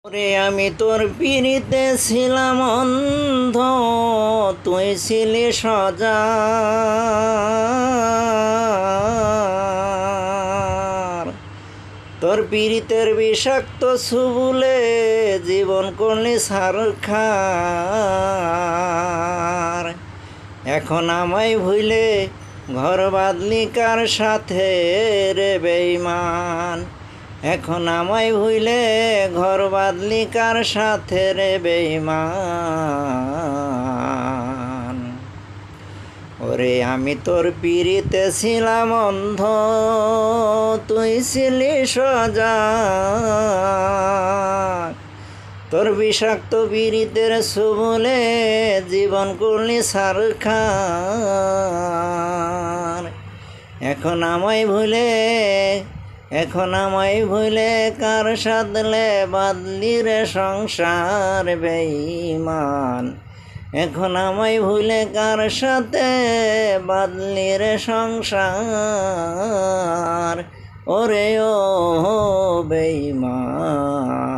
ওরে আমি তোর পিড়িতে ছিলাম অন্ধ, তুই ছিলি সজাগ। তোর পিড়িতের বিষাক্ত সুবুলে জীবন করলি সারখার। এখন আমায় ভুলে ঘর বাঁধলি কার সাথে রে বেঈমান। এখন আমায় ভুলে ঘর বাঁধলি কার সাথে রে বেঈমান। ওরে আমি তোর পিড়িতে ছিলাম অন্ধ, তুই ছিলি সজাগ। তোর বিষাক্ত পিড়িতের সুবলে জীবন করলি সারখার। এখন আমায় ভুলে কার সাথে বাঁধলি রে সংসার বেঈমান। এখন আমায় ভুলে কার সাথে বাঁধলি রে সংসার। ওরে ও বেঈমান।